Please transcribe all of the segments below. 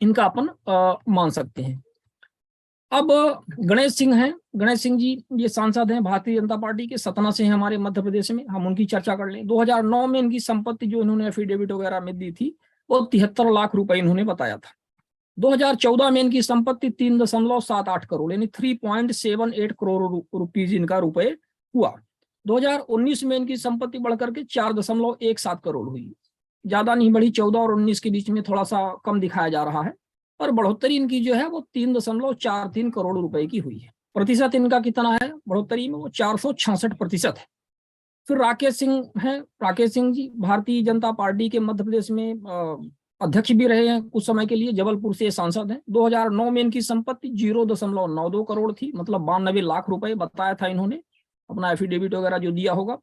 इनका अपन मान सकते हैं। अब गणेश सिंह हैं, गणेश सिंह जी ये सांसद हैं भारतीय जनता पार्टी के, सतना से हैं हमारे मध्य प्रदेश में। हम उनकी चर्चा कर लें। 2009 में इनकी संपत्ति जो इन्होंने एफिडेविट वगैरह में दी थी वो 73 लाख रुपए इन्होंने बताया था। 2014 में इनकी संपत्ति 3.78 करोड़ यानी 3.78 करोड़ रुपीज इनका रुपए हुआ। 2019 में इनकी संपत्ति बढ़कर के 4.17 करोड़ हुई, ज्यादा नहीं बढ़ी। 14 और 19 के बीच में थोड़ा सा कम दिखाया जा रहा है, और बढ़ोतरी इनकी जो है वो 3.43 करोड़ रुपए की हुई है। प्रतिशत इनका कितना है बढ़ोतरी में, वो 466% है। फिर राकेश सिंह हैं, राकेश सिंह जी भारतीय जनता पार्टी के मध्य प्रदेश में अध्यक्ष भी रहे हैं कुछ समय के लिए, जबलपुर से सांसद हैं। 2009 में इनकी संपत्ति 0.92 करोड़ थी, मतलब 92 लाख रुपए बताया था इन्होंने, अपना एफिडेविट वगैरह जो दिया होगा।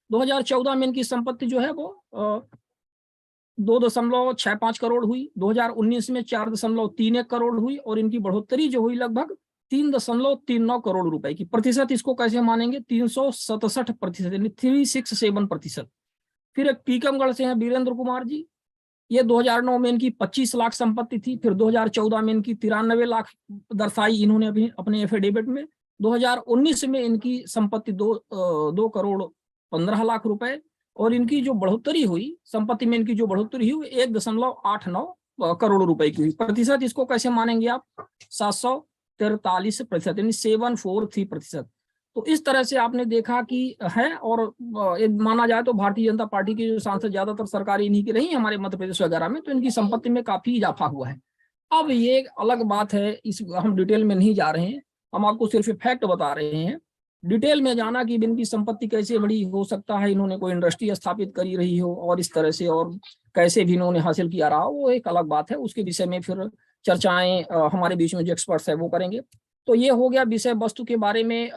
2014 में इनकी संपत्ति जो है वो 2.65 करोड़ हुई। 2019 में 4.31 करोड़ हुई, और इनकी बढ़ोतरी जो हुई लगभग 3.39 करोड़ रुपए की। प्रतिशत इसको कैसे मानेंगे, 367% यानी 367%। फिर एक टीकमगढ़ से हैं वीरेंद्र कुमार जी, ये 2009 में इनकी 25 लाख संपत्ति थी। फिर 2014 में इनकी 93 लाख दर्शाई इन्होंने अपने एफिडेविट में। 2019 में इनकी संपत्ति 2 करोड़ 15 लाख रुपए, और इनकी जो बढ़ोतरी हुई संपत्ति में, इनकी जो बढ़ोतरी हुई 1.89 करोड़ रुपए की हुई। प्रतिशत इसको कैसे मानेंगे आप, 743% यानी 743%। तो इस तरह से आपने देखा कि है, और माना जाए तो भारतीय जनता पार्टी के जो सांसद ज्यादातर सरकारी इन्हीं की रही हमारे मध्य प्रदेश वगैरह में, तो इनकी संपत्ति में काफी इजाफा हुआ है। अब ये एक अलग बात है, इस हम डिटेल में नहीं जा रहे हैं, हम आपको सिर्फ फैक्ट बता रहे हैं। डिटेल में जाना कि इनकी संपत्ति कैसे बड़ी हो सकता है, इन्होंने कोई इंडस्ट्री स्थापित करी रही हो और इस तरह से, और कैसे भी इन्होंने हासिल किया रहा, वो एक अलग बात है। उसके विषय में फिर चर्चाएं हमारे बीच में जो एक्सपर्ट्स है वो करेंगे। तो ये हो गया विषय वस्तु के बारे में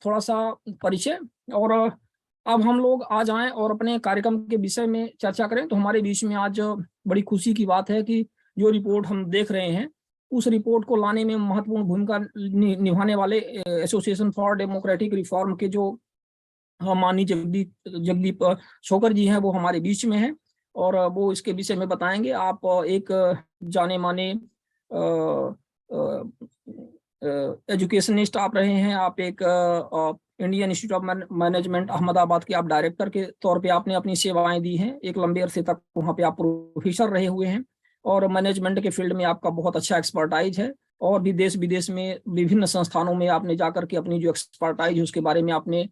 थोड़ा सा परिचय। और अब हम लोग आ जाएं और अपने कार्यक्रम के विषय में चर्चा करें। तो हमारे बीच में आज बड़ी खुशी की बात है कि जो रिपोर्ट हम देख रहे हैं, उस रिपोर्ट को लाने में महत्वपूर्ण भूमिका निभाने वाले एसोसिएशन फॉर डेमोक्रेटिक रिफॉर्म के जो माननीय जगदीप छोकर जी हैं, वो हमारे बीच में हैं, और वो इसके विषय में बताएंगे। आप एक जाने माने एजुकेशनिस्ट आप रहे हैं, आप एक Indian institute of management Ahmedabad के आप डायरेक्टर के तौर पे आपने अपनी सेवाएं दी हैं। एक लंबे अरसे तक वहाँ पे आप प्रोफेसर रहे हुए हैं, और मैनेजमेंट के फील्ड में आपका बहुत अच्छा एक्सपर्टाइज है, और भी देश विदेश में विभिन्न संस्थानों में आपने जाकर के अपनी जो एक्सपर्टाइज है उसके बारे में आपने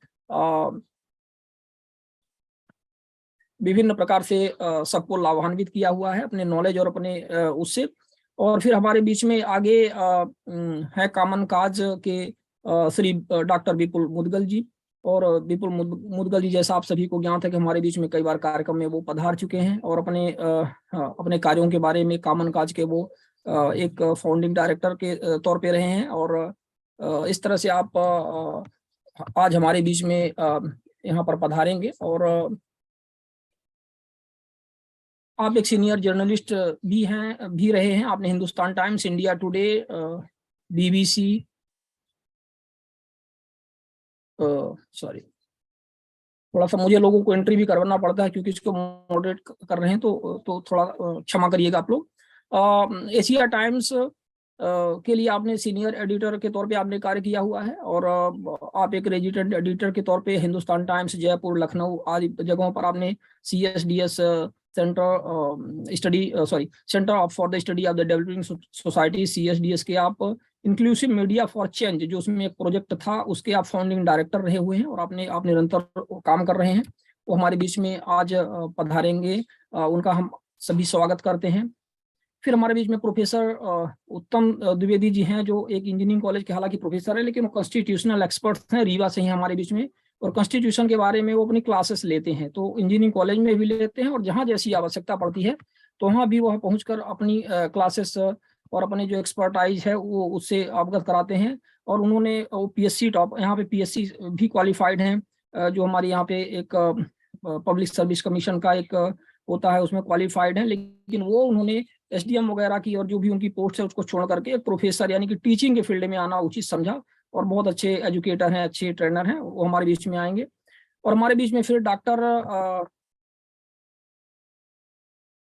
विभिन्न प्रकार से सबको लाभान्वित किया हुआ है अपने नॉलेज और अपने उससे। और फिर हमारे बीच में आगे है कामन काज के श्री डॉक्टर विपुल मुदगल जी। और विपुल मुदगल जी जैसा आप सभी को ज्ञात है कि हमारे बीच में कई बार कार्यक्रम में वो पधार चुके हैं, और अपने कार्यों के बारे में कामन काज के वो एक फाउंडिंग डायरेक्टर के तौर पे रहे हैं। और इस तरह से आप आज हमारे बीच में यहाँ पर पधारेंगे। और आप एक सीनियर जर्नलिस्ट भी रहे हैं, आपने Hindustan times, India today, BBC, sorry थोड़ा सा मुझे लोगों को एंट्री भी करवाना पड़ता है क्योंकि इसको मॉडरेट कर रहे हैं, तो थोड़ा क्षमा करिएगा आप लोग। एशिया टाइम्स के लिए आपने सीनियर एडिटर के तौर पे आपने कार्य किया हुआ है, और आप एक रेजिडेंट एडिटर के तौर पे हिंदुस्तान टाइम्स, जयपुर, लखनऊ आदि जगहों पर आपने CSDS centre for the study of the developing society CSDS के आप इंक्लूसिव मीडिया फॉर चेंज जो उसमें एक प्रोजेक्ट था उसके आप फाउंडिंग डायरेक्टर रहे हुए हैं, और आप निरंतर काम कर रहे हैं। वो हमारे बीच में आज पधारेंगे, उनका हम सभी स्वागत करते हैं। फिर हमारे बीच में प्रोफेसर उत्तम द्विवेदी जी हैं, जो एक इंजीनियरिंग कॉलेज के हालांकि प्रोफेसर है, लेकिन वो कॉन्स्टिट्यूशनल एक्सपर्ट हैं, रीवा से ही हमारे बीच में, और कॉन्स्टिट्यूशन के बारे में वो अपनी क्लासेस लेते हैं। तो इंजीनियरिंग कॉलेज में भी लेते हैं, और जहाँ जैसी आवश्यकता पड़ती है तो वहाँ भी वह पहुँचकर अपनी क्लासेस और अपने जो एक्सपर्टाइज है वो उससे अवगत कराते हैं। और उन्होंने PSC टॉप, यहाँ पे PSC भी क्वालिफाइड हैं, जो हमारे यहाँ पे एक पब्लिक सर्विस कमीशन का एक होता है उसमें क्वालिफाइड है, लेकिन वो उन्होंने SDM वगैरह की और जो भी उनकी पोस्ट है उसको छोड़ करके एक प्रोफेसर यानी कि टीचिंग के फील्ड में आना उचित समझा, और बहुत अच्छे एजुकेटर हैं, अच्छे ट्रेनर हैं, वो हमारे बीच में आएंगे। और हमारे बीच में फिर डॉक्टर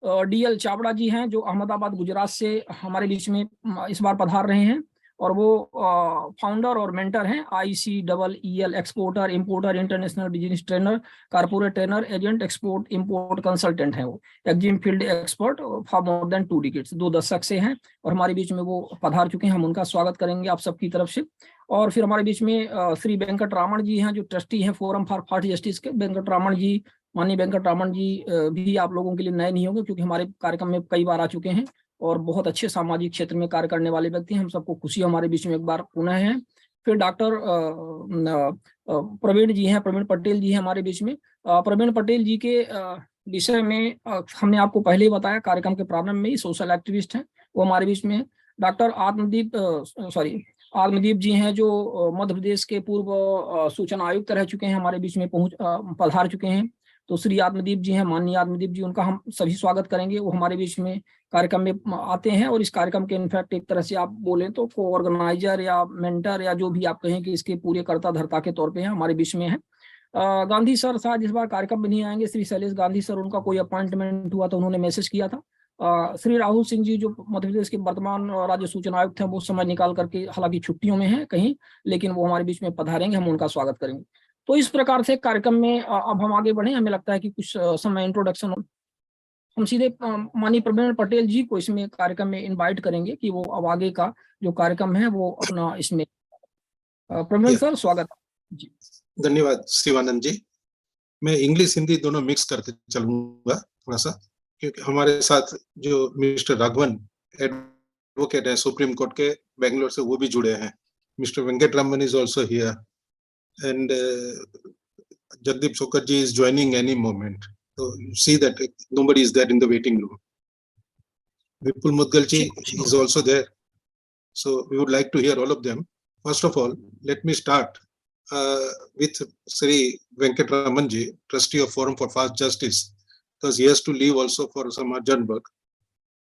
DL चावड़ा जी हैं, जो अहमदाबाद गुजरात से हमारे बीच में इस बार पधार रहे हैं, और वो फाउंडर और मेंटर हैं ICEEL, exporter importer international business trainer, corporate trainer, agent, export import consultant हैं। वो exim field expert for more than 2 decades, 2 दशक से हैं, और हमारे बीच में वो पधार चुके हैं। हम उनका स्वागत करेंगे आप सबकी तरफ से। और फिर हमारे बीच में श्री वेंकट रामन जी हैं, जो ट्रस्टी हैं फोरम फॉर पार्टी जस्टिस के। वेंकट रामन जी, माननीय वेंकट रामन जी भी आप लोगों के लिए नए नहीं होंगे, क्योंकि हमारे कार्यक्रम में कई बार आ चुके हैं और बहुत अच्छे सामाजिक क्षेत्र में कार्य करने वाले व्यक्ति हैं। हम सबको खुशी हमारे बीच में एक बार पुनः है। फिर डॉक्टर प्रवीण जी हैं, प्रवीण पटेल जी हैं हमारे बीच में। प्रवीण पटेल जी के विषय में हमने आपको पहले ही बताया कार्यक्रम के प्रारंभ में ही, सोशल एक्टिविस्ट हैं, वो हमारे बीच में। डॉक्टर आत्मदीप जी हैं, जो मध्य प्रदेश के पूर्व सूचना आयुक्त रह चुके हैं, हमारे बीच में पधार चुके हैं। तो श्री आत्मदीप जी हैं, माननीय आत्मदीप जी, उनका हम सभी स्वागत करेंगे। वो हमारे बीच में कार्यक्रम में आते हैं, और इस कार्यक्रम के इनफैक्ट एक तरह से आप बोलें तो को ऑर्गेनाइजर या मेंटर या जो भी आप कहें कि इसके पूरे कर्ता धर्ता के तौर पे हैं, हमारे बीच में है। गांधी सर शायद इस बार कार्यक्रम में नहीं आएंगे, श्री शैलेश गांधी सर, उनका कोई अपॉइंटमेंट हुआ तो उन्होंने मैसेज किया था। श्री राहुल सिंह जी, जो मध्य प्रदेश के वर्तमान राज्य सूचना आयुक्त हैं, वो समय निकाल करके हालांकि छुट्टियों में हैं कहीं, लेकिन वो हमारे बीच में पधारेंगे, हम उनका स्वागत करेंगे। तो इस प्रकार से कार्यक्रम में अब हम आगे बढ़े। हमें लगता है कि कुछ समय इंट्रोडक्शन, हम सीधे माननीय प्रवीण पटेल जी को इसमें कार्यक्रम में इनवाइट करेंगे कि वो अब आगे का जो कार्यक्रम है वो अपना इसमें। प्रवीण सर, स्वागत जी। धन्यवाद शिवानंद जी। मैं इंग्लिश हिंदी दोनों मिक्स करके चलूंगा थोड़ा सा, क्योंकि हमारे साथ जो मिस्टर राघवन एडवोकेट है सुप्रीम कोर्ट के बेंगलोर से, वो भी जुड़े हैं। Mister Venkat Raman is also here, and Jagdeep Sokarji is joining any moment. So you see that nobody is there in the waiting room. Vipul Mudgalji is also there. So we would like to hear all of them. First of all, let me start with Sri Venkat Ramanji, trustee of Forum for Fast Justice, because he has to leave also for some urgent work.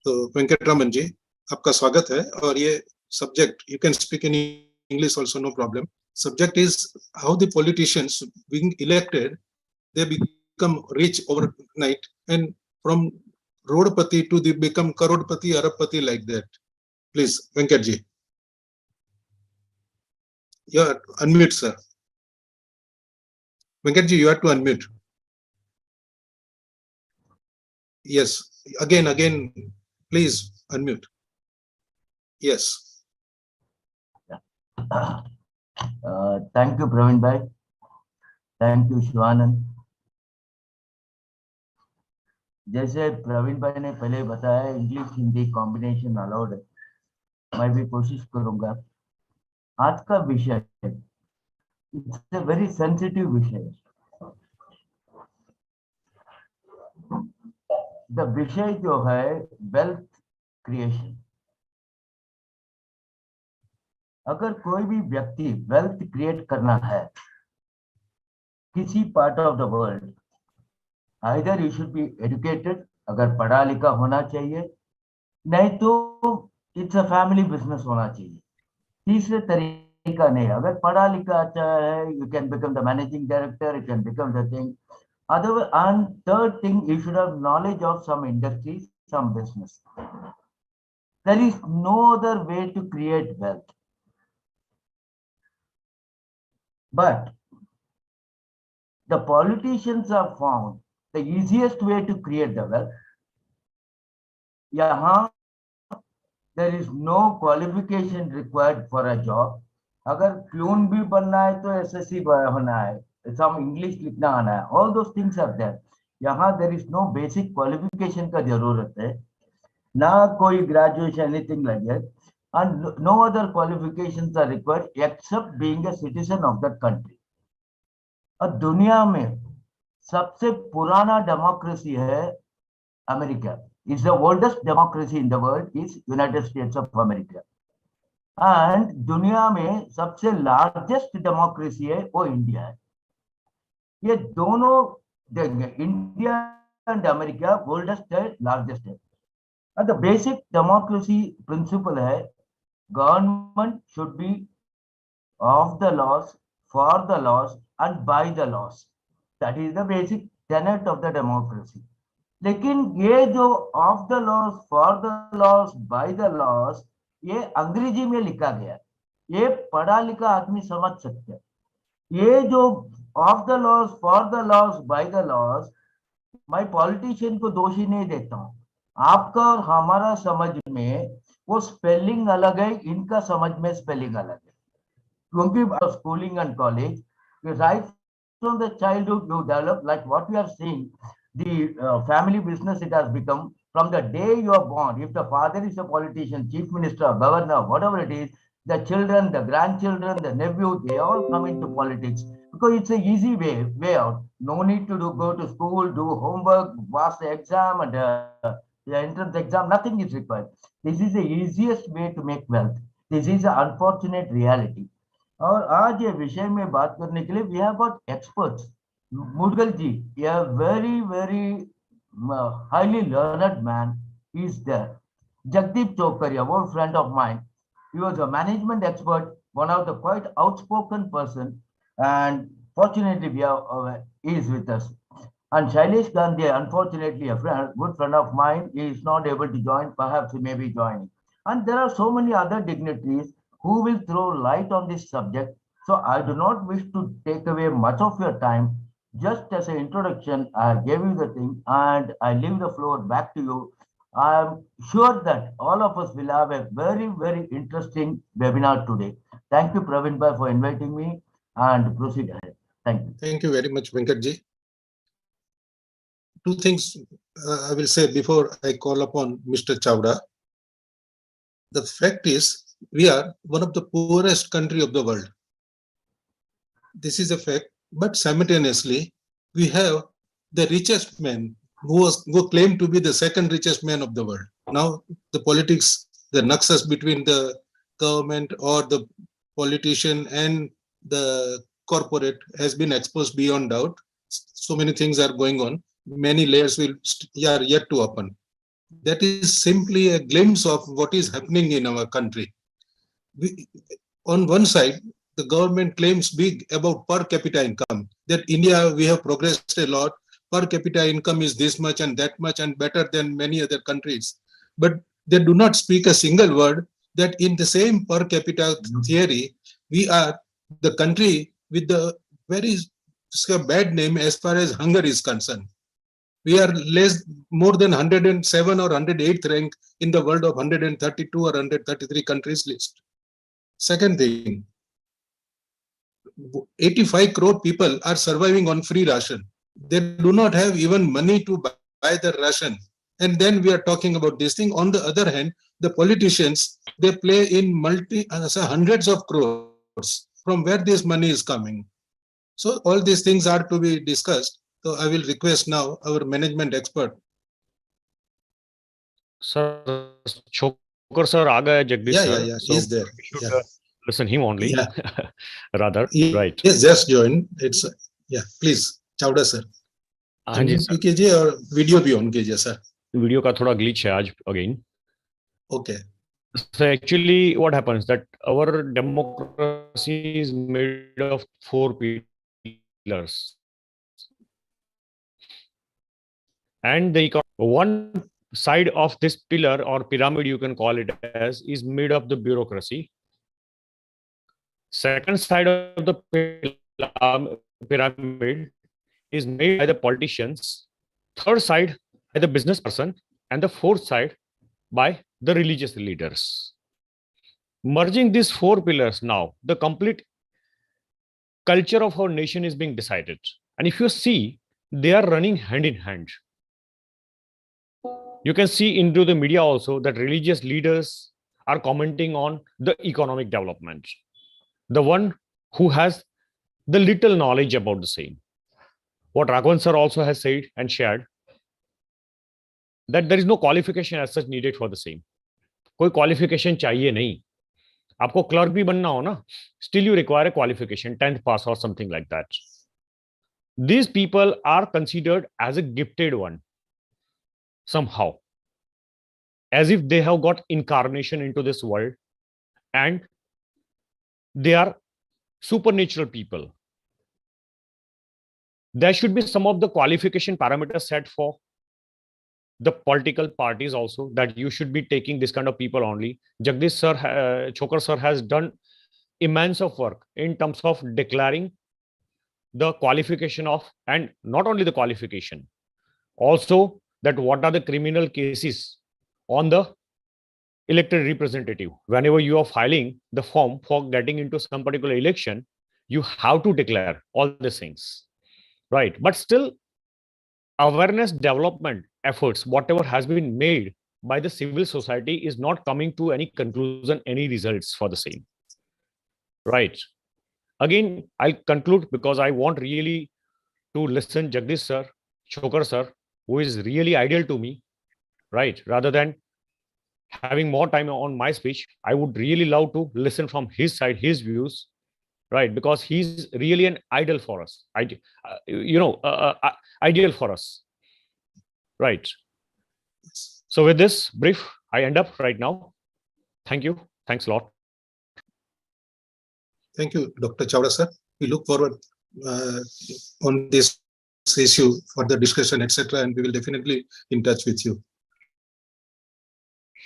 So Venkat Ramanji, आपका स्वागत है। और ये subject, you can speak in English also, no problem. Subject is how the politicians being elected, they become rich overnight, and from Rodpati to they become Karodpati, Arabpati, like that. Please, Venkatji. Yeah, unmute, sir. Venkatji, you have to unmute. Yes, again, please unmute. Yes. Thank you, Praveen bhai. Thank you, Shivanand. जैसे प्रवीण भाई ने पहले बताया, English Hindi combination allowed है, मैं भी कोशिश करूंगा। आज का विषय इट्स ए वेरी सेंसिटिव विषय। द विषय जो है वेल्थ क्रिएशन। अगर कोई भी व्यक्ति वेल्थ क्रिएट करना है किसी part of the world, either you should be educated, अगर पढ़ा लिखा होना चाहिए, नहीं तो इट्स अ फैमिली बिजनेस होना चाहिए। तीसरे तरीका नहीं, अगर पढ़ा लिखा अच्छा है, you can become the managing director, you can become the thing other. And third thing, you should have knowledge of some industry, some business. There is no other way to create wealth. But the politicians have found the easiest way to create the wealth. यहाँ there is no qualification required for a job. अगर क्लून भी बनना है तो SSC होना है, some English लिखना आना है, all those things are there. यहाँ there is no basic qualification का जरूरत है, ना कोई graduation, anything like that, and no other qualifications are required except being a citizen of that country. और दुनिया में सबसे पुराना डेमोक्रेसी है America. Is the oldest democracy in the world is United states of America. And दुनिया में सबसे largest democracy है वो इंडिया है। ये दोनों देंगे, इंडिया एंड अमेरिका ओल्डेस्ट है, लार्जेस्ट है। And the basic democracy principle है government should be of the laws, for the laws and by the laws. That is the basic tenet of the democracy. लेकिन ये जो of the loss, for the loss, by the loss, ये अंग्रेजी में लिखा गया है, ये पढ़ा लिखा आदमी समझ सकते हैं। ये जो of the loss, for the loss, by the loss, मैं पॉलिटिशियन को दोषी नहीं देता हूं। आपका और हमारा समझ में वो स्पेलिंग अलग है, इनका समझ में स्पेलिंग अलग है। क्योंकि schooling and college, right from the childhood you develop, like what we are seeing, the family business it has become from the day you are born. If the father is a politician, chief minister, governor, whatever it is, the children, the grandchildren, the nephew, they all come into politics because it's a easy way out. No need to go to school, do homework, pass the exam, and the entrance exam. Nothing is required. This is the easiest way to make wealth. This is an unfortunate reality. और आज ये विषय में बात करने के लिए we have got experts. Mudgal ji, a very very highly learned man is there. Jagdeep Chokaria, old friend of mine, he was a management expert, one of the quite outspoken person, and fortunately we have he is with us. And Shailesh Gandhi, unfortunately a friend, good friend of mine, he is not able to join. Perhaps he may be joining. And there are so many other dignitaries who will throw light on this subject. So I do not wish to take away much of your time. Just as an introduction, I gave you the thing and I leave the floor back to you. I'm sure that all of us will have a very, very interesting webinar today. Thank you, Praveen Bhai, for inviting me and proceed ahead. Thank you. Thank you very much, Venkatji. Two things I will say before I call upon Mr. Chawda. The fact is, we are one of the poorest country of the world. This is a fact, but simultaneously, we have the richest man who claimed to be the second richest man of the world. Now, the politics, the nexus between the government or the politician and the corporate has been exposed beyond doubt. So many things are going on. Many layers are yet to open. That is simply a glimpse of what is happening in our country. On one side, the government claims big about per capita income, that India, we have progressed a lot, per capita income is this much and that much and better than many other countries. But they do not speak a single word that in the same per capita theory, we are the country with the very bad name as far as hunger is concerned. We are more than 107 or 108th rank in the world of 132 or 133 countries list. Second thing, 85 crore people are surviving on free ration. They do not have even money to buy the ration. And then we are talking about this thing. On the other hand, the politicians, they play in hundreds of crores. From where this money is coming? So all these things are to be discussed. So I will request now our management expert. Sir, Choker sir, aa gaya Jagdish sir. Yeah, so he's there. We should listen him only. Yeah. Rather, right. Yes, just joined. It's please, Chawda sir. हाँ जी sir. कीजिए और video भी on कीजिए sir. Video का थोड़ा glitch है आज again. Okay. So actually, what happens that our democracy is made of 4 pillars, and one side of this pillar or pyramid, you can call it as, is made of the bureaucracy. Second side of the pyramid is made by the politicians. Third side by the business person, and the fourth side by the religious leaders. Merging these 4 pillars now, the complete culture of our nation is being decided. And if you see, they are running hand in hand. You can see into the media also that religious leaders are commenting on the economic development. The one who has the little knowledge about the same. What Raghavan sir also has said and shared, that there is no qualification as such needed for the same. कोई qualification चाहिए नहीं. आपको clerk भी बनना हो ना, still you require a qualification, 10th pass or something like that. These people are considered as a gifted one somehow, as if they have got incarnation into this world and they are supernatural people. There should be some of the qualification parameters set for the political parties also that you should be taking this kind of people only. Jagdish sir, Chokar sir has done immense of work in terms of declaring the qualification of, and not only the qualification, also that what are the criminal cases on the elected representative. Whenever you are filing the form for getting into some particular election, you have to declare all these things, right? But still, awareness development efforts, whatever has been made by the civil society, is not coming to any conclusion, any results for the same, right? Again, I'll conclude because I want really to listen Jagdish sir, Chokar sir, who is really ideal to me, right? Rather than having more time on my speech, I would really love to listen from his side, his views, right? Because he's really an idol for us, ideal for us, right? So with this brief, I end up right now. Thank you. Thanks a lot. Thank you, Dr. Chawda sir. We look forward on this issue for the discussion, etc., and we will definitely in touch with you.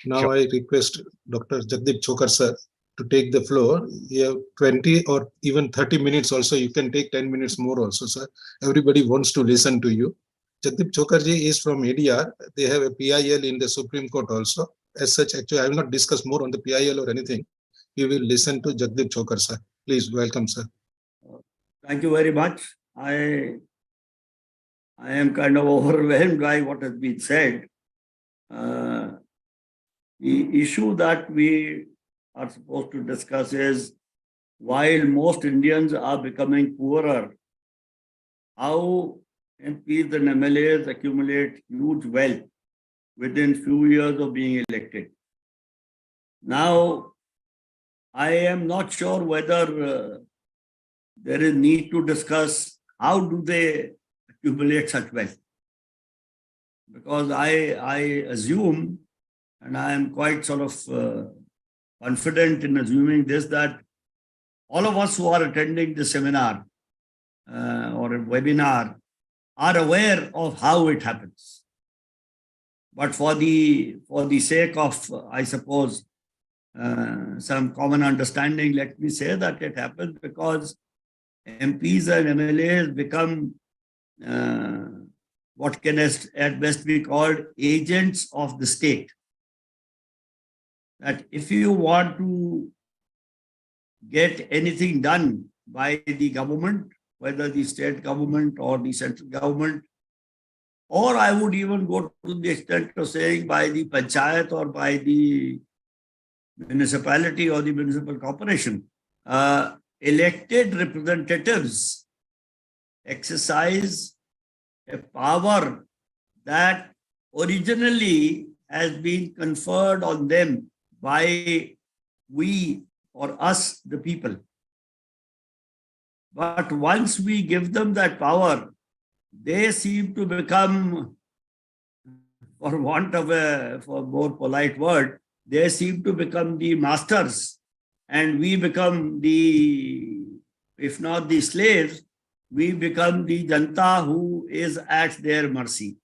Now Sure. I request Dr. Jagdeep Chokar sir to take the floor. You have 20 or even 30 minutes also. You can take 10 minutes more also, sir. Everybody wants to listen to you. Jagdeep Chokar ji is from ADR. They have a PIL in the Supreme Court also. As such, actually, I will not discuss more on the PIL or anything. We will listen to Jagdeep Chokar sir. Please welcome, sir. Thank you very much. I am kind of overwhelmed by what has been said. The issue that we are supposed to discuss is, while most Indians are becoming poorer, how MPs and MLAs accumulate huge wealth within few years of being elected. Now, I am not sure whether there is need to discuss how do they accumulate such wealth. Because I assume, and I am quite sort of confident in assuming this, that all of us who are attending the seminar or a webinar are aware of how it happens. But for the sake of, I suppose, some common understanding, let me say that it happens because MPs and MLAs become what can at best be called agents of the state. That if you want to get anything done by the government, whether the state government or the central government, or I would even go to the extent of saying by the panchayat or by the municipality or the municipal corporation, elected representatives exercise a power that originally has been conferred on them by we or us, the people. But once we give them that power, they seem to become, for want of a more polite word, they seem to become the masters, and we become the, if not the slaves, we become the janta who is at their mercy.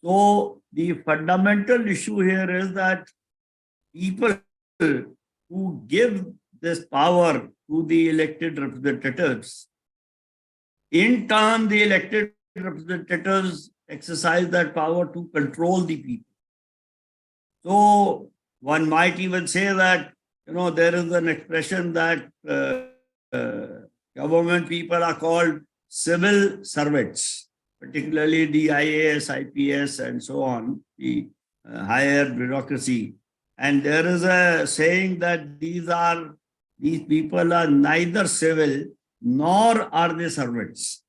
So the fundamental issue here is that people who give this power to the elected representatives, in turn the elected representatives exercise that power to control the people. So one might even say that, there is an expression that government people are called civil servants, particularly the IAS, IPS, and so on, the higher bureaucracy. And there is a saying that these people are neither civil nor are they servants.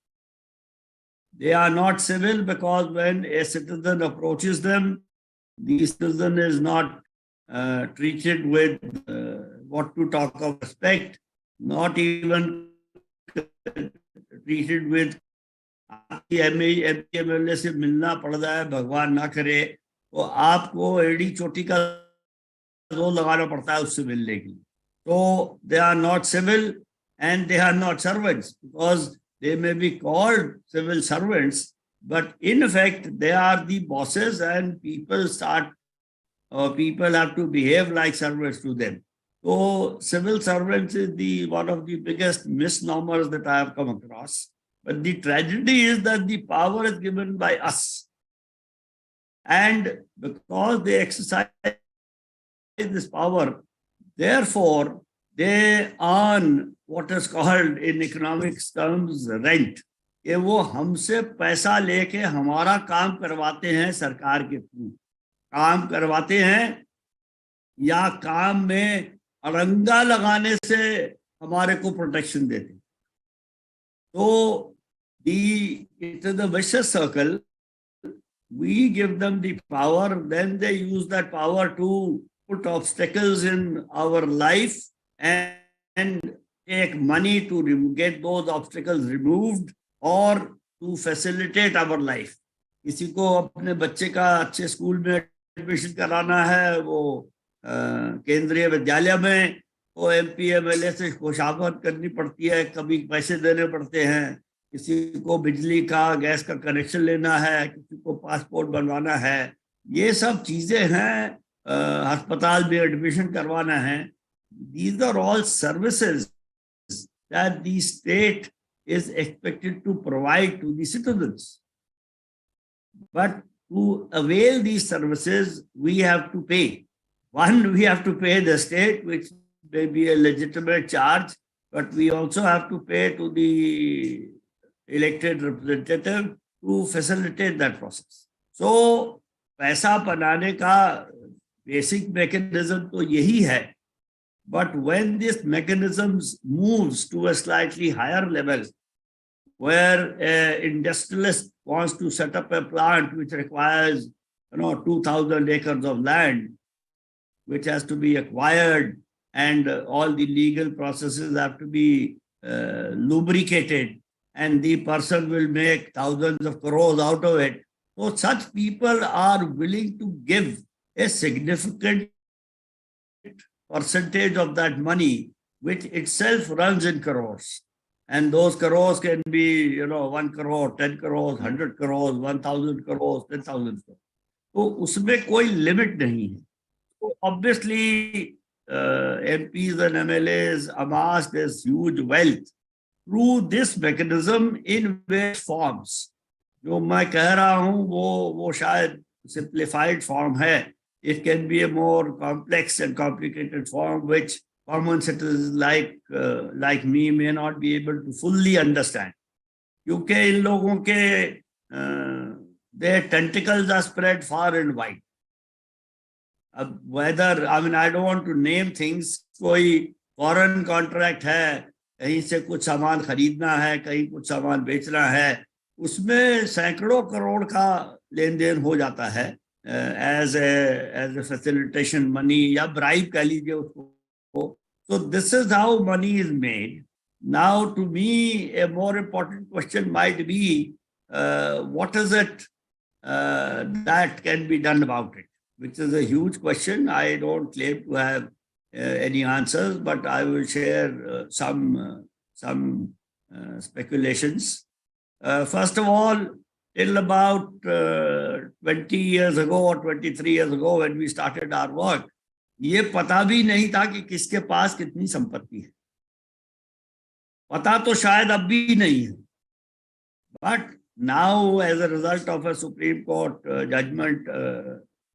They are not civil because when a citizen approaches them, the citizen is not treated with what to talk of respect, not even treated with MLA से मिलना पड़ जाए, भगवान ना करे, तो आपको एड़ी चोटी का जोर लगाना पड़ता है उससे मिलने के लिए. So they are not civil and they are not servants, because they may be called civil servants, but in effect, they are the bosses, and people have to behave like servants to them. So civil servants is one of the biggest misnomers that I have come across. But the tragedy is that the power is given by us. And because they exercise this power, therefore, they earn what is called in economics terms rent. कि वो हमसे पैसा लेके हमारा काम करवाते हैं सरकार के थ्रू, काम करवाते हैं या काम में अड़ंगा लगाने से हमारे को प्रोटेक्शन देते हैं. तो it is a vicious circle. We give them the power, then they use that power to put obstacles in our life and take money to get those obstacles removed or to facilitate our life. किसी को अपने बच्चे का अच्छे school में admission कराना है, वो केंद्रीय विद्यालय में, वो MP MLA से खुशामद करनी पड़ती है, कभी पैसे देने पड़ते हैं. किसी को बिजली का गैस का कनेक्शन लेना है, किसी को पासपोर्ट बनवाना है, ये सब चीजें हैं. अस्पताल में एडमिशन करवाना है. These are all services that the state is expected to provide to the citizens. But to avail these services, we have to pay. One, we have to pay the state, which may be a legitimate charge, but we also have to pay to the elected representative to facilitate that process. So, पैसा बनाने का basic mechanism तो यही है. But when this mechanism moves to a slightly higher level, where an industrialist wants to set up a plant which requires 2,000 acres of land, which has to be acquired, and all the legal processes have to be lubricated, and the person will make thousands of crores out of it. So such people are willing to give a significant percentage of that money, which itself runs in crores. And those crores can be, 1 crore, 10 crores, 100 crores, 1,000 crores, 10,000 crores. So उसमें कोई limit नहीं है. So obviously, MPs and MLAs amassed this huge wealth through this mechanism in various forms. जो मैं कह रहा हूँ वो शायद simplified form है. It can be a more complex and complicated form, which common citizens like me may not be able to fully understand. क्योंकि इन लोगों के their tentacles are spread far and wide. Whether, I don't want to name things, कोई foreign contract है, कहीं से कुछ सामान खरीदना है, कहीं कुछ सामान बेचना है, उसमें सैकड़ों करोड़ का लेन देन हो जाता है. As a facilitation money या bribe कह लीजिए उसको. So this is how money is made. Now, to me, a more important question might be, what is it that can be done about it? Which is a huge question. I don't claim to have any answers, but I will share some speculations. First of all, till about 20 years ago or 23 years ago when we started our work, ये पता भी नहीं था कि किसके पास कितनी संपत्ति है. पता तो शायद अब भी नहीं है. But now, as a result of a Supreme Court judgment,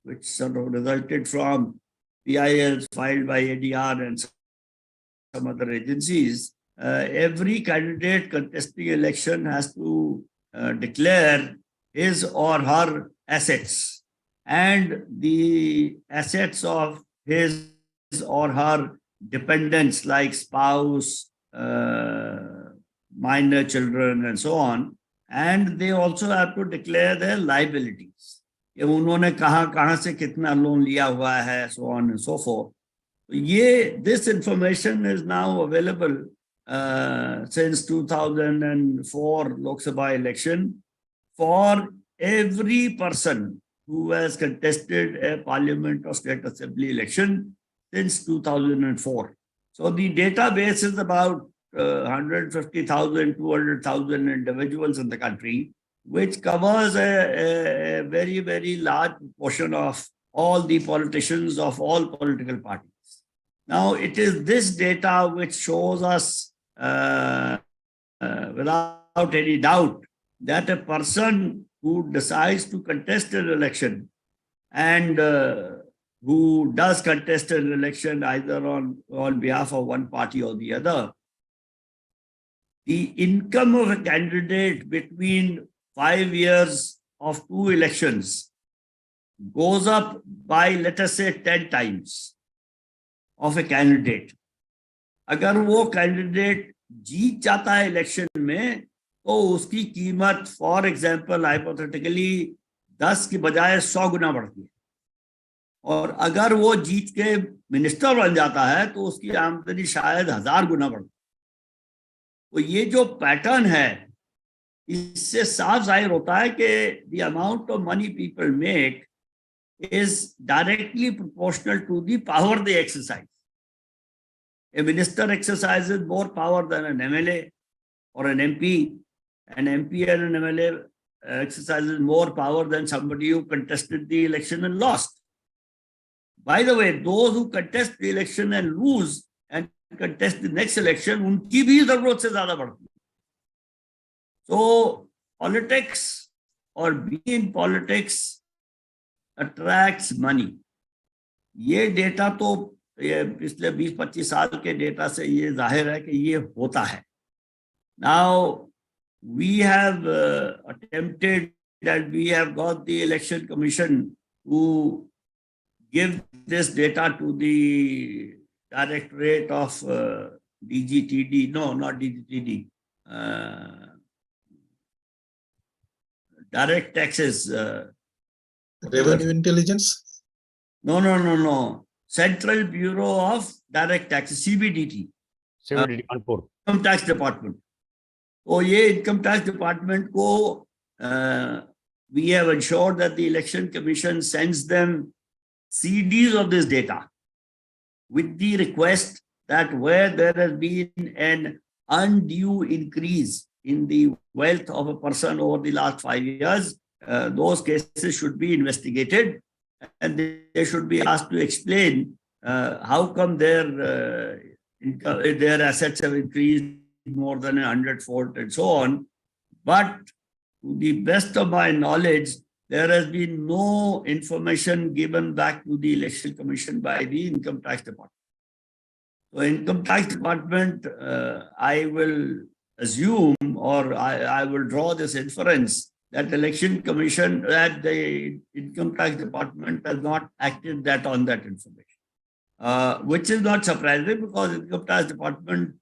which sort of resulted from PILs filed by ADR and some other agencies, every candidate contesting election has to declare his or her assets, and the assets of his or her dependents like spouse, minor children, and so on. And they also have to declare their liabilities. कि उन्होंने कहाँ से कितना loan लिया हुआ है, so on and so forth. This information is now available since 2004 Lok Sabha election for every person who has contested a parliament or state assembly election since 2004. So the database is about 150,000, 200,000 individuals in the country which covers a very, very large portion of all the politicians of all political parties. Now, it is this data which shows us without any doubt that a person who decides to contest an election and who does contest an election either on behalf of one party or the other, the income of a candidate between 5 years of 2 elections goes up by, let us say, 10 times of a candidate. अगर वो candidate जीत जाता है election में तो उसकी कीमत for example hypothetically 10 की बजाय 100 गुना बढ़ती है, और अगर वो जीत के मिनिस्टर बन जाता है तो उसकी आमदनी शायद 1000 गुना बढ़ती है। तो ये जो पैटर्न है इससे साफ जाहिर होता है कि the amount of money people make is directly proportional to the power they exercise. A minister exercises more power than an MLA or an MP. An MP and an MLA exercises more power than somebody who contested the election and lost. By the way, those who contest the election and lose and contest the next election, उनकी भी जरूरत से ज्यादा बढ़ती है. So politics or being in politics attracts money. ये data तो पिछले 20-25 साल के डेटा से ये जाहिर है कि ये होता है. Now we have attempted that we have got the election commission to give this data to the directorate of DGTD. No, not DGTD. Direct taxes. Revenue intelligence? No. Central Bureau of Direct Taxes, CBDT. CBDT, Kanpur. Income Tax Department. तो ये Income Tax Department को we have ensured that the Election Commission sends them CDs of this data with the request that where there has been an undue increase in the wealth of a person over the last 5 years, those cases should be investigated and they should be asked to explain how come their assets have increased more than 100-fold and so on. But to the best of my knowledge, there has been no information given back to the Election Commission by the Income Tax Department. So Income Tax Department, I will assume or I will draw this inference that Election Commission, that the Income Tax Department has not acted that on that information, which is not surprising because Income Tax Department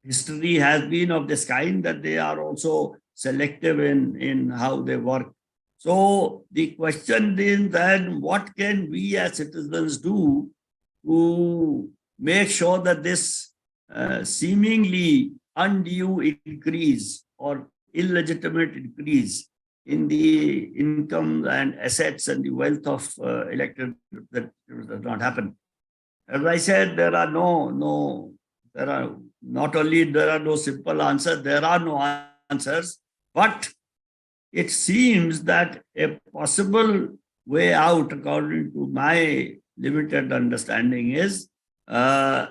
history has been of this kind, that they are also selective in how they work. So the question is then, what can we as citizens do to make sure that this seemingly undue increase or illegitimate increase in the income and assets and the wealth of elected that does not happen? As I said, there are no simple answers, there are no answers, but it seems that a possible way out, according to my limited understanding, is the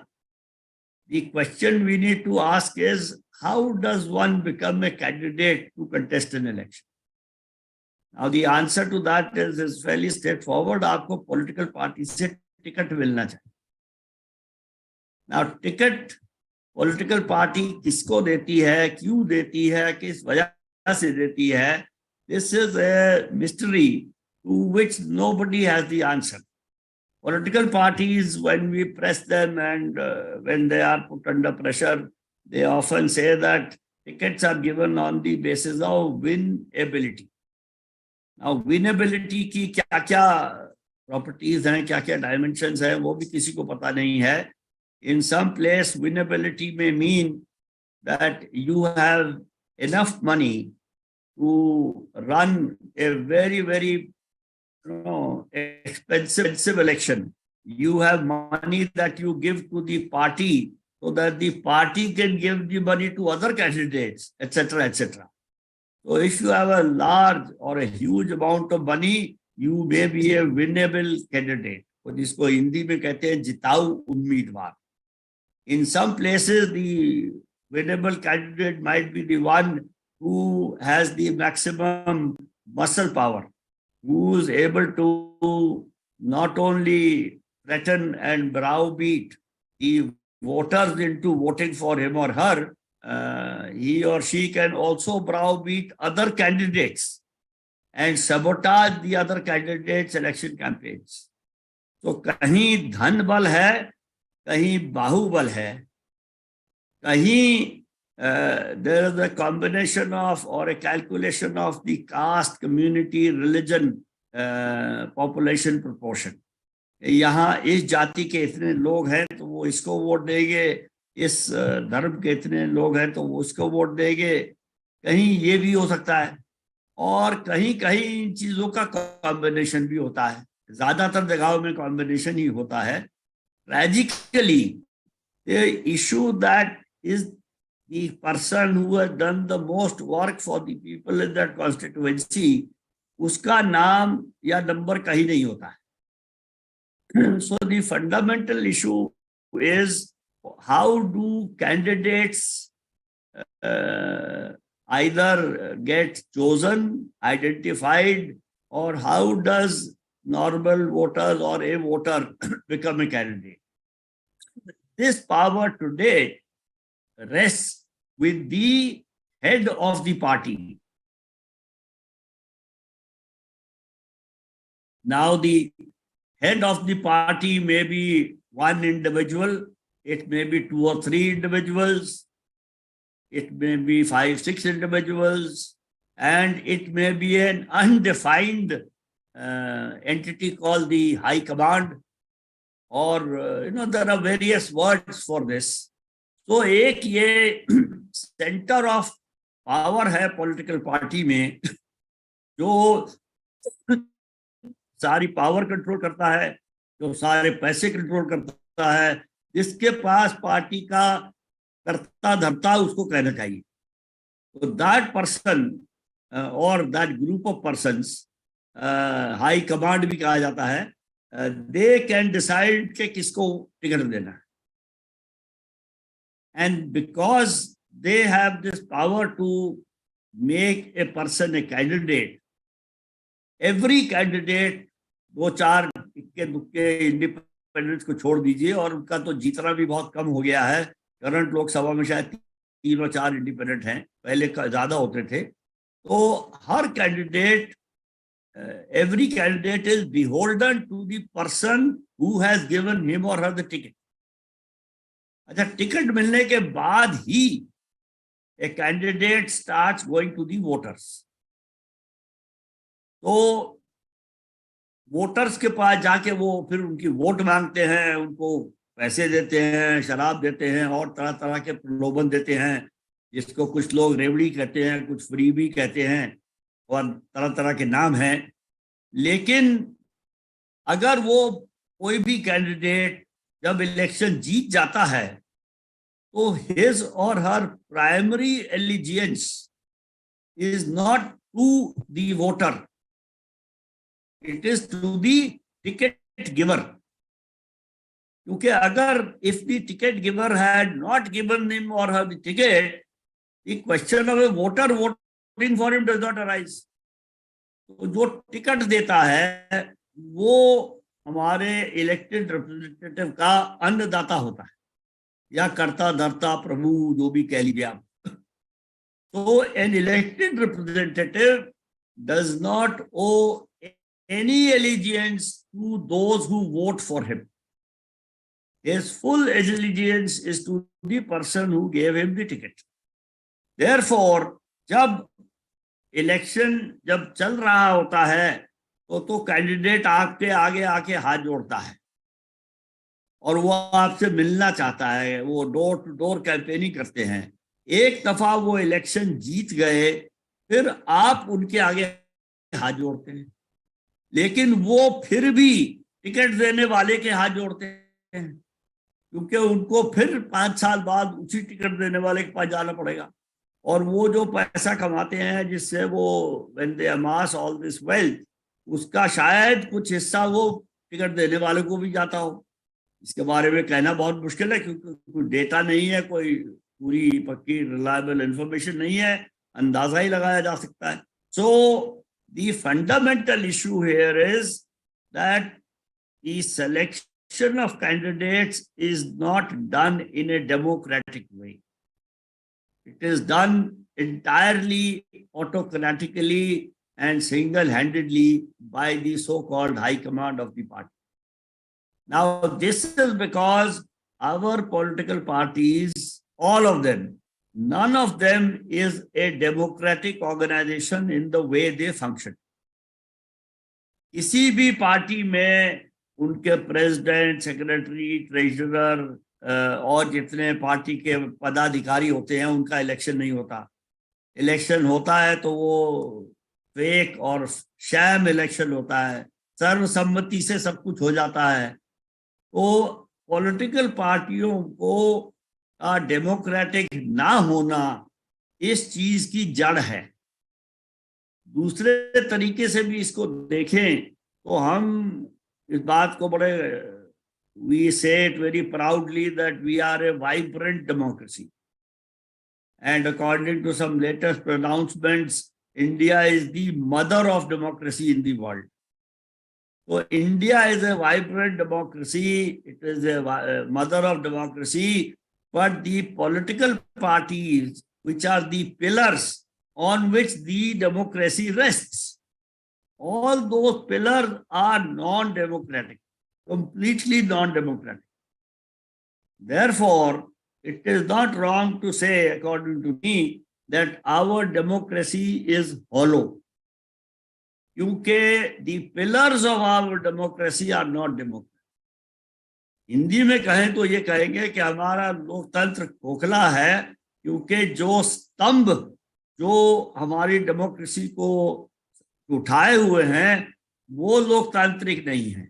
question we need to ask is, how does one become a candidate to contest an election? Now, the answer to that is fairly straightforward. आपको political party से ticket मिलना चाहिए. Now, ticket political party किसको देती है, क्यों देती है, किस वजह से देती है? This is a mystery to which nobody has the answer. Political parties, when we press them and when they are put under pressure, they often say that tickets are given on the basis of winnability. Now, winnability की क्या-क्या properties हैं, क्या-क्या dimensions हैं, वो भी किसी को पता नहीं है. In some place, winnability may mean that you have enough money to run a very, very expensive election. You have money that you give to the party so that the party can give the money to other candidates, etc., etc. So if you have a large or a huge amount of money, you may be a winnable candidate. तो जिसको हिंदी में कहते हैं जिताऊ उम्मीदवार. In some places, the winnable candidate might be the one who has the maximum muscle power, who is able to not only threaten and browbeat the voters into voting for him or her, he or she can also browbeat other candidates and sabotage the other candidates' election campaigns. तो कहीं धन बल है, कहीं बाहुबल है, कहीं there is a combination of or a calculation of the caste, community, religion, population proportion. यहाँ इस जाति के इतने लोग हैं तो वो इसको वोट देंगे, इस धर्म के इतने लोग हैं तो वो उसको वोट देंगे. कहीं ये भी हो सकता है और कहीं कहीं इन चीजों का कॉम्बिनेशन भी होता है. ज्यादातर जगहों में कॉम्बिनेशन ही होता है. Tragically, the issue that is the person who has done the most work for the people in that constituency, उसका नाम या नंबर कहीं नहीं होता है. So the fundamental issue is how do candidates either get chosen, identified, or how does normal voters or a voter become a candidate? This power today rests with the head of the party. Now the head of the party may be one individual, it may be 2 or 3 individuals, it may be 5, 6 individuals, and it may be an undefined entity called the High Command, or there are various words for this. तो एक ये centre of power है political party में जो सारी power control करता है, जो सारे पैसे कंट्रोल करता है, जिसके पास पार्टी का करता धरता उसको कहना चाहिए. तो दैट पर्सन और that group of persons, high command भी कहा जाता है, दे कैन डिसाइड कि किसको टिकट देना है. And because they have this power to make a person a candidate, every candidate 2-4 इक्के दुक्के इंडिपेंडेंट्स को छोड़ दीजिए, और उनका तो जीतना भी बहुत कम हो गया है. करंट लोकसभा में शायद 3 और 4 इंडिपेंडेंट हैं, पहले ज्यादा होते थे. तो हर candidate, every candidate is beholden to the person who has given him or her the ticket. अच्छा, टिकट मिलने के बाद ही a candidate starts going to the voters. तो वोटर्स के पास जाके वो फिर उनकी वोट मांगते हैं, उनको पैसे देते हैं, शराब देते हैं और तरह तरह के प्रलोभन देते हैं, जिसको कुछ लोग रेवड़ी कहते हैं, कुछ फ्री भी कहते हैं और तरह तरह के नाम हैं. लेकिन अगर वो कोई भी कैंडिडेट जब इलेक्शन जीत जाता है तो हिज और her primary allegiance is not to the voter, it is to the ticket giver. क्योंकि अगर if the ticket giver had not given him और her the ticket, the question of a voter voting for him does not arise. तो जो ticket देता है वो हमारे elected representative का अन्नदाता होता है, या कर्ता धर्ता प्रभु जो भी कह लीजिए आप. तो an elected representative does not owe any allegiance to those who vote for him. His full allegiance is to the person who gave him the ticket. Therefore, जब इलेक्शन जब चल रहा होता है तो कैंडिडेट आपके आगे आके हाथ जोड़ता है और वो आपसे मिलना चाहता है, वो डोर टू डोर कैंपेनिंग करते हैं. एक दफा वो इलेक्शन जीत गए फिर आप उनके आगे हाथ जोड़ते हैं, लेकिन वो फिर भी टिकट देने वाले के हाथ जोड़ते हैं, क्योंकि उनको फिर 5 साल बाद उसी टिकट देने वाले के पास जाना पड़ेगा. और वो जो पैसा कमाते हैं जिससे वो when they amass all this wealth, उसका शायद कुछ हिस्सा वो टिकट देने वाले को भी जाता हो। इसके बारे में कहना बहुत मुश्किल है क्योंकि कोई डेटा नहीं है, कोई पूरी पक्की रिलायबल इंफॉर्मेशन नहीं है, अंदाजा ही लगाया जा सकता है। So the fundamental issue here is that the selection of candidates is not done in a democratic way. It is done entirely autocratically and single-handedly by the so-called high command of the party. Now, this is because our political parties, all of them, none of them is a democratic organization in the way they function. किसी भी party में उनके president, secretary, treasurer और जितने party के पदाधिकारी होते हैं उनका इलेक्शन नहीं होता. इलेक्शन होता है तो वो फेक और शैम इलेक्शन होता है, सर्वसम्मति से सब कुछ हो जाता है. तो पॉलिटिकल पार्टियों को डेमोक्रेटिक ना होना इस चीज की जड़ है. दूसरे तरीके से भी इसको देखें तो हम इस बात को बड़े we say it very proudly that we are a vibrant democracy. And according to some latest pronouncements, India is the mother of democracy in the world. So India is a vibrant democracy, it is a mother of democracy, but the political parties, which are the pillars on which the democracy rests, all those pillars are non-democratic. Completely non-democratic. Therefore, it is not wrong to say, according to me, that our democracy is hollow. Because the pillars of our democracy are not democratic. Hindi में कहें तो ये कहेंगे कि हमारा लोकतंत्र खोखला है क्योंकि जो स्तंभ जो हमारी डेमोक्रेसी को उठाए हुए हैं वो लोकतांत्रिक नहीं है.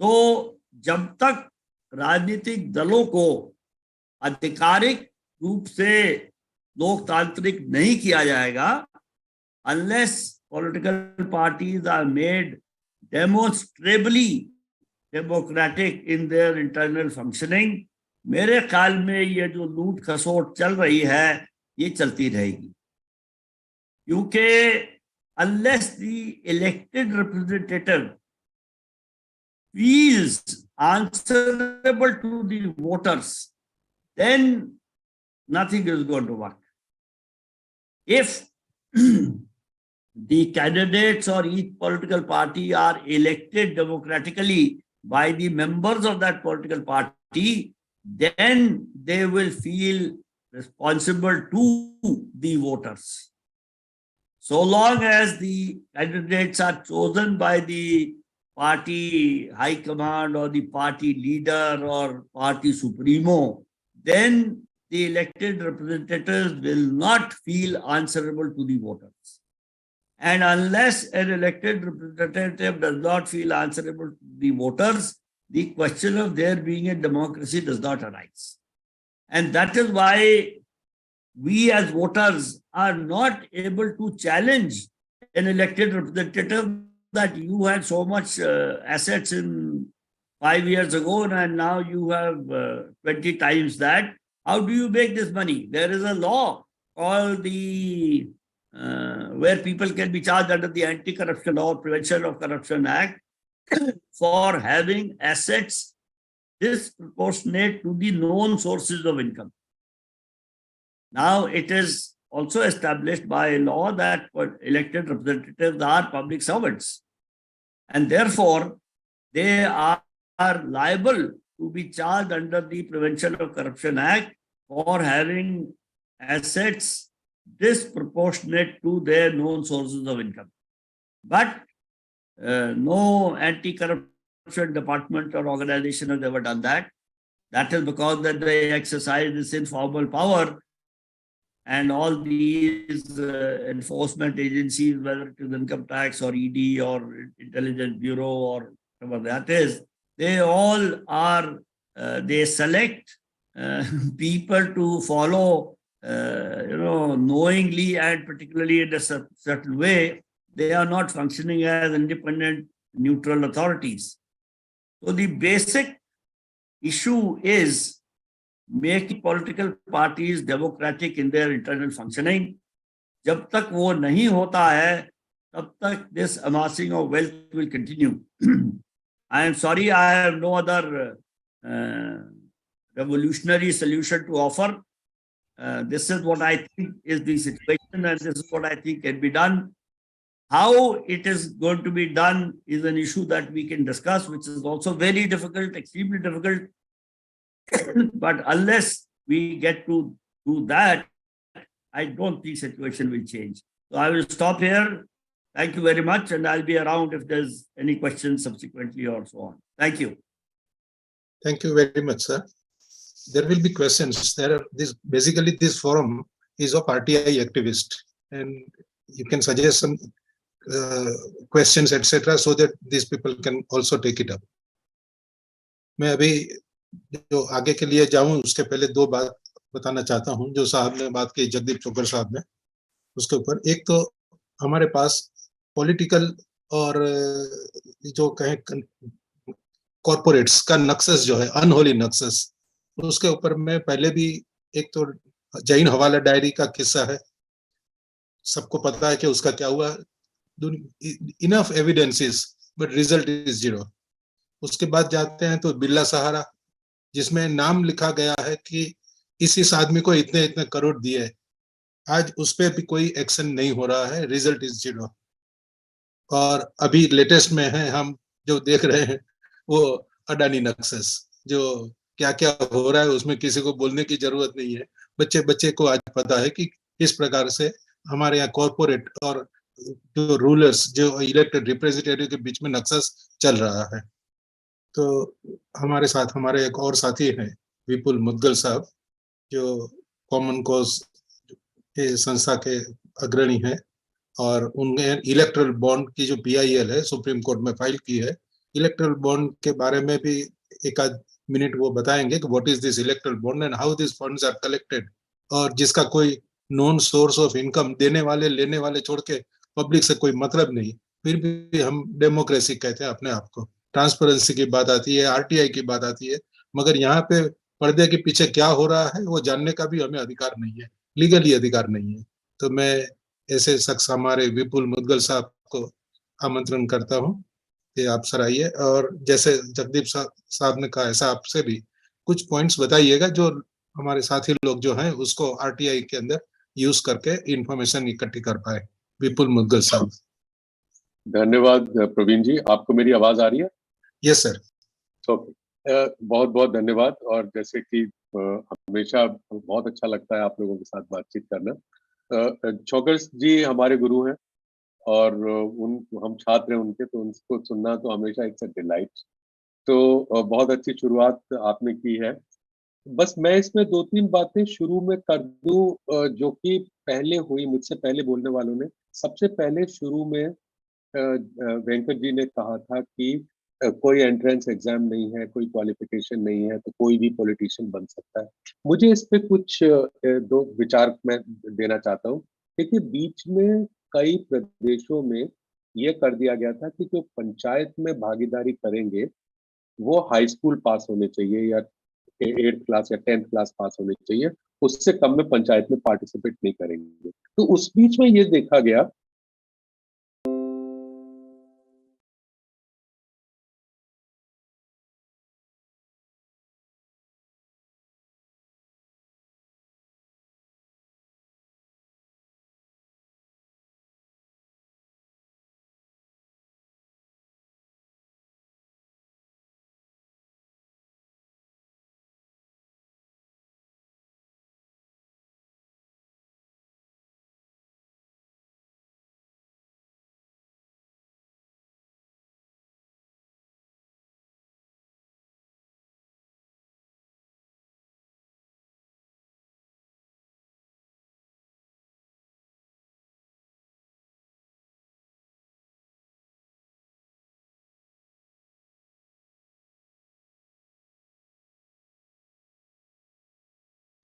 तो जब तक राजनीतिक दलों को आधिकारिक रूप से लोकतांत्रिक नहीं किया जाएगा, unless political parties are made demonstrably democratic in their internal functioning, मेरे ख्याल में ये जो लूट खसोट चल रही है ये चलती रहेगी. क्योंकि unless the elected representative feels answerable to the voters, then nothing is going to work. If the candidates or each political party are elected democratically by the members of that political party, then they will feel responsible to the voters. So long as the candidates are chosen by the party high command or the party leader or party supremo, then the elected representatives will not feel answerable to the voters. And unless an elected representative does not feel answerable to the voters, the question of there being a democracy does not arise. And that is why we as voters are not able to challenge an elected representative that you had so much assets in 5 years ago and now you have 20 times that. How do you make this money? There is a law called the where people can be charged under the Anti-Corruption Law, Prevention of Corruption Act for having assets disproportionate to the known sources of income. Now it is also established by law that elected representatives are public servants and therefore they are liable to be charged under the Prevention of Corruption Act for having assets disproportionate to their known sources of income. But no anti-corruption department or organization has ever done that. That is because that they exercise this informal power. And all these enforcement agencies, whether it is income tax or ED or intelligence bureau or whatever that is, they all are, they select people to follow knowingly and particularly in a certain way, they are not functioning as independent, neutral authorities. So the basic issue is making political parties democratic in their internal functioning. जब तक वो नहीं होता है, तब तक this amassing of wealth will continue. I am sorry, I have no other revolutionary solution to offer. This is what I think is the situation, and this is what I think can be done. How it is going to be done is an issue that we can discuss, which is also very difficult, extremely difficult. But unless we get to do that, I don't think situation will change. So I will stop here. Thank you very much, and I'll be around if there's any questions subsequently or so on. Thank you. Thank you very much, sir. There will be questions. Basically this forum is of RTI activists, and you can suggest some questions, etc., so that these people can also take it up. मैं अभी जो आगे के लिए जाऊं उसके पहले दो बात बताना चाहता हूं जो साहब ने बात की, जगदीप चोकर साहब ने, उसके ऊपर। एक तो हमारे पास पॉलिटिकल और जो कहें कॉर्पोरेट्स का नक्सस जो है, अनहोली नक्सस, उसके ऊपर मैं पहले भी, एक तो जैन हवाला डायरी का किस्सा है, सबको पता है कि उसका क्या हुआ। Enough evidences but result is zero. उसके बाद जाते हैं तो बिरला सहारा, जिसमें नाम लिखा गया है कि इस आदमी को इतने इतने करोड़ दिए, आज उस पर भी कोई एक्शन नहीं हो रहा है, रिजल्ट इज जीरो। और अभी लेटेस्ट में है हम जो देख रहे हैं वो अडानी नक्सस, जो क्या क्या हो रहा है उसमें किसी को बोलने की जरूरत नहीं है। बच्चे बच्चे को आज पता है कि किस प्रकार से हमारे यहाँ कॉर्पोरेट और जो रूलर्स, जो इलेक्टेड रिप्रेजेंटेटिव के बीच में नक्सस चल रहा है। तो हमारे साथ हमारे एक और साथी हैं विपुल मुद्गल साहब, जो कॉमन कॉज के संस्था के अग्रणी हैं, और उनने इलेक्ट्रल बॉन्ड की जो PIL है सुप्रीम कोर्ट में फाइल की है। इलेक्ट्रल बॉन्ड के बारे में भी एक आध मिनट वो बताएंगे कि what is this electoral bond and how this funds are collected, और जिसका कोई नॉन सोर्स ऑफ इनकम, देने वाले लेने वाले छोड़ के पब्लिक से कोई मतलब नहीं, फिर भी हम डेमोक्रेसी कहते हैं अपने आप को। ट्रांसपेरेंसी की बात आती है, RTI की बात आती है, मगर यहाँ पे पर्दे के पीछे क्या हो रहा है वो जानने का भी हमें अधिकार नहीं है, लीगली अधिकार नहीं है। तो मैं ऐसे शख्स हमारे विपुल मुद्गल साहब को आमंत्रण करता हूं कि आप सराहिए, और जैसे जगदीप साहब ने कहा ऐसा आपसे भी कुछ पॉइंट्स बताइएगा जो हमारे साथी लोग जो हैं उसको RTI के अंदर यूज करके इंफॉर्मेशन इकट्ठी कर पाए। विपुल मुद्गल साहब। धन्यवाद प्रवीण जी, आपको मेरी आवाज आ रही है? Yes sir. ओके, बहुत बहुत धन्यवाद। और जैसे कि हमेशा बहुत अच्छा लगता है आप लोगों के साथ बातचीत करना। चौकर जी हमारे गुरु हैं और हम छात्र हैं उनके, तो उनको सुनना तो हमेशा इट्स अ डिलाइट। तो बहुत अच्छी शुरुआत आपने की है। बस मैं इसमें दो तीन बातें शुरू में कर दूं जो कि पहले हुई, मुझसे पहले बोलने वालों ने। सबसे पहले शुरू में वेंकट जी ने कहा था कि कोई एंट्रेंस एग्जाम नहीं है, कोई क्वालिफिकेशन नहीं है, तो कोई भी पॉलिटिशियन बन सकता है। मुझे इस पे कुछ दो विचार मैं देना चाहता हूँ। देखिए, बीच में कई प्रदेशों में ये कर दिया गया था कि जो पंचायत में भागीदारी करेंगे वो हाई स्कूल पास होने चाहिए या 8th क्लास या 10th क्लास पास होने चाहिए, उससे कम में पंचायत में पार्टिसिपेट नहीं करेंगे। तो उस बीच में ये देखा गया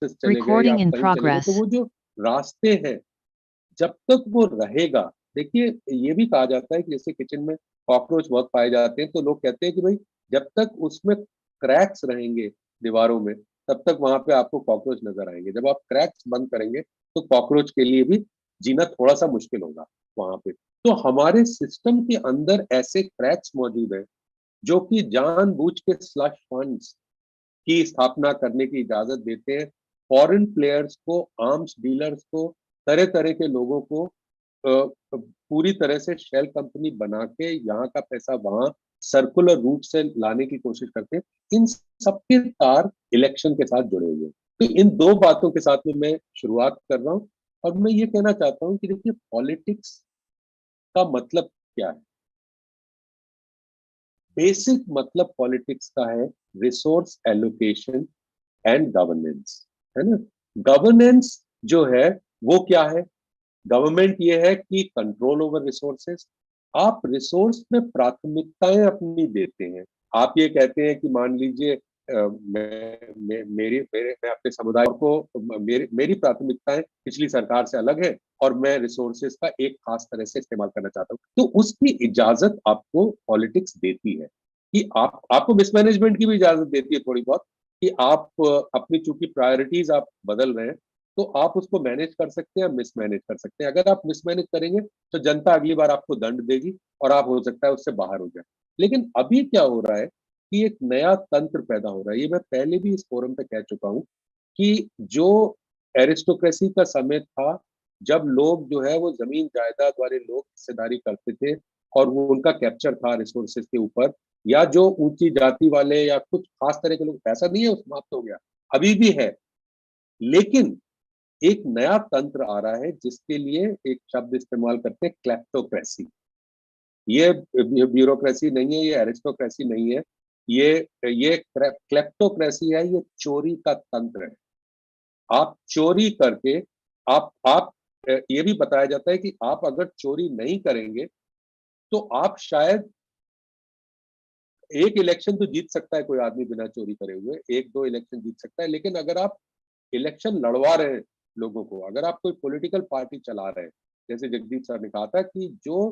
चले गए या Recording आप in कहीं चले गए, तो progress. वो जो रास्ते हैं जब तक वो रहेगा, देखिए ये भी कहा जाता है कि जैसे किचन में कॉकरोच बहुत पाए जाते हैं, तो लोग कहते हैं कि भाई जब तक उसमें क्रैक्स रहेंगे दीवारों में, तब तक वहां पे आपको कॉकरोच नजर आएंगे। जब आप क्रैक्स बंद करेंगे तो कॉकरोच के लिए भी जीना थोड़ा सा मुश्किल होगा वहां पे। तो हमारे सिस्टम के अंदर ऐसे क्रैक्स मौजूद है जो कि जानबूझ के स्लश फंड्स की स्थापना करने की इजाजत देते हैं, फॉरेन प्लेयर्स को, आर्म्स डीलर्स को, तरह तरह के लोगों को पूरी तरह से शेल कंपनी बना के यहाँ का पैसा वहां सर्कुलर रूट से लाने की कोशिश करते हैं। इन सबके तार इलेक्शन के साथ जुड़े हुए हैं। तो इन दो बातों के साथ में मैं शुरुआत कर रहा हूँ और मैं ये कहना चाहता हूँ कि देखिए पॉलिटिक्स का मतलब क्या है। बेसिक मतलब पॉलिटिक्स का है रिसोर्स एलोकेशन एंड गवर्नेंस, है ना। गवर्नेंस जो है वो क्या है? गवर्नमेंट ये है कि कंट्रोल ओवर रिसोर्सेस, आप रिसोर्स में प्राथमिकताएं अपनी देते हैं। आप ये कहते हैं कि मान लीजिए मैं अपने समुदाय को मेरी प्राथमिकताएं पिछली सरकार से अलग है और मैं रिसोर्सेस का एक खास तरह से इस्तेमाल करना चाहता हूँ, तो उसकी इजाजत आपको पॉलिटिक्स देती है कि आपको मिसमैनेजमेंट की भी इजाजत देती है थोड़ी बहुत, कि आप अपनी चूंकि प्रायोरिटीज आप बदल रहे हैं तो आप उसको मैनेज कर सकते हैं, मिसमैनेज कर सकते हैं। अगर आप मिसमैनेज करेंगे तो जनता अगली बार आपको दंड देगी और आप हो सकता है उससे बाहर हो जाए। लेकिन अभी क्या हो रहा है कि एक नया तंत्र पैदा हो रहा है। ये मैं पहले भी इस फोरम पे कह चुका हूं कि जो एरिस्टोक्रेसी का समय था, जब लोग जो है वो जमीन जायदाद वाले लोग हिस्सेदारी करते थे और वो उनका कैप्चर था रिसोर्सेज के ऊपर, या जो ऊंची जाति वाले या कुछ खास तरह के लोग, ऐसा नहीं है वो समाप्त हो गया, अभी भी है। लेकिन एक नया तंत्र आ रहा है जिसके लिए एक शब्द इस्तेमाल करते हैं, क्लेप्टोक्रेसी। ये ब्यूरोक्रेसी नहीं है, ये एरिस्टोक्रेसी नहीं है, ये क्लेप्टोक्रेसी है, ये चोरी का तंत्र है। आप चोरी करके आप ये भी बताया जाता है कि आप अगर चोरी नहीं करेंगे तो आप शायद एक इलेक्शन तो जीत सकता है कोई आदमी बिना चोरी करे हुए, एक दो इलेक्शन जीत सकता है, लेकिन अगर आप इलेक्शन लड़वा रहे हैं लोगों को, अगर आप कोई पॉलिटिकल पार्टी चला रहे हैं, जैसे जगदीप सर ने कहा था कि जो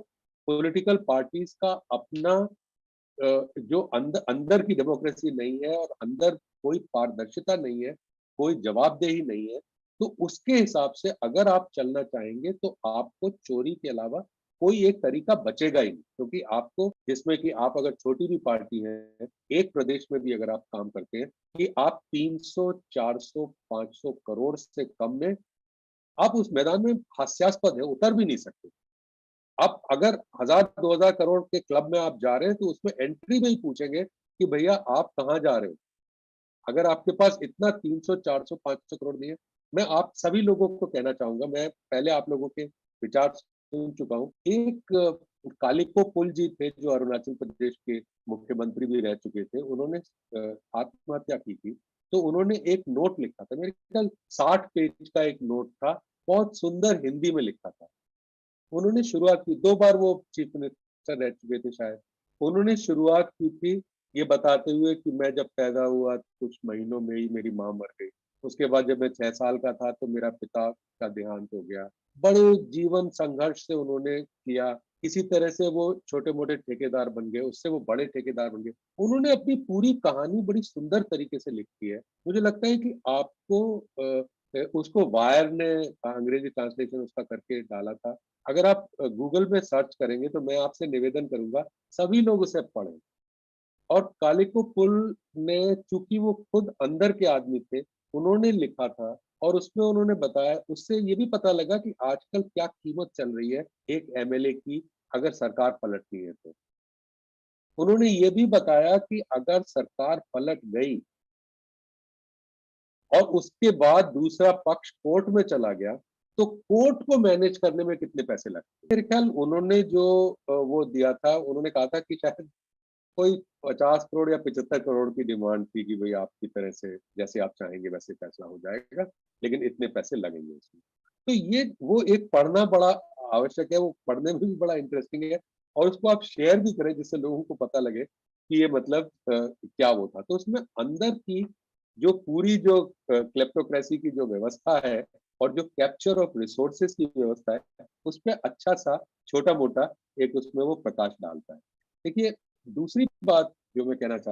पॉलिटिकल पार्टीज का अपना जो अंदर अंदर की डेमोक्रेसी नहीं है और अंदर कोई पारदर्शिता नहीं है, कोई जवाबदेही नहीं है, तो उसके हिसाब से अगर आप चलना चाहेंगे तो आपको चोरी के अलावा कोई एक तरीका बचेगा ही नहीं। क्योंकि आपको, जिसमें कि आप अगर छोटी भी पार्टी है, एक प्रदेश में भी अगर आप काम करते हैं कि आप 300, 400, 500 करोड़ से कम में आप उस मैदान में हास्यास्पद है, उतर भी नहीं सकते। आप अगर 1000-2000 करोड़ के क्लब में आप जा रहे हैं तो उसमें एंट्री में ही पूछेंगे कि भैया आप कहाँ जा रहे हो। अगर आपके पास इतना 300, 400, 500 करोड़ नहीं है, मैं आप सभी लोगों को कहना चाहूंगा, मैं पहले आप लोगों के विचार सुन चुका हूँ। एक कालिको पुल जी थे जो अरुणाचल प्रदेश के मुख्यमंत्री भी रह चुके थे, उन्होंने आत्महत्या की थी। तो उन्होंने एक नोट लिखा था, मेरे ख्याल 60 पेज का एक नोट था, बहुत सुंदर हिंदी में लिखा था। उन्होंने शुरुआत की, 2 बार वो चीफ मिनिस्टर रह चुके थे शायद। उन्होंने शुरुआत की थी ये बताते हुए कि मैं जब पैदा हुआ कुछ महीनों में ही मेरी माँ मर गई, उसके बाद जब मैं 6 साल का था तो मेरा पिता का देहांत हो गया। बड़े जीवन संघर्ष से उन्होंने किया, किसी तरह से वो छोटे मोटे ठेकेदार बन गए, उससे वो बड़े ठेकेदार बन गए। उन्होंने अपनी पूरी कहानी बड़ी सुंदर तरीके से लिखी है। मुझे लगता है कि आपको उसको वायर ने अंग्रेजी ट्रांसलेशन उसका करके डाला था। अगर आप गूगल में सर्च करेंगे तो मैं आपसे निवेदन करूंगा सभी लोग उसे पढ़ें। और कालिको पुल ने, चूंकि वो खुद अंदर के आदमी थे, उन्होंने लिखा था और उसमें उन्होंने बताया, उससे ये भी पता लगा कि आजकल क्या कीमत चल रही है एक एमएलए की अगर सरकार पलटती है तो। उन्होंने ये भी बताया कि अगर सरकार पलट गई और उसके बाद दूसरा पक्ष कोर्ट में चला गया तो कोर्ट को मैनेज करने में कितने पैसे लगते। मेरे ख्याल उन्होंने जो वो दिया था, उन्होंने कहा था कि शायद कोई 50 करोड़ या 75 करोड़ की डिमांड थी कि भाई आपकी तरह से जैसे आप चाहेंगे वैसे फैसला हो जाएगा, लेकिन इतने पैसे लगेंगे उसमें। तो ये वो एक पढ़ना बड़ा आवश्यक है, वो पढ़ने में भी बड़ा इंटरेस्टिंग है और उसको आप शेयर भी करें जिससे लोगों को पता लगे कि ये मतलब क्या वो था। तो उसमें अंदर की जो पूरी जो क्लेप्टोक्रेसी की जो व्यवस्था है और जो कैप्चर ऑफ रिसोर्सेज की व्यवस्था है, उस पर अच्छा सा छोटा मोटा एक उसमें वो प्रकाश डालता है। देखिए, दूसरी बात जो मैं कहना चाहता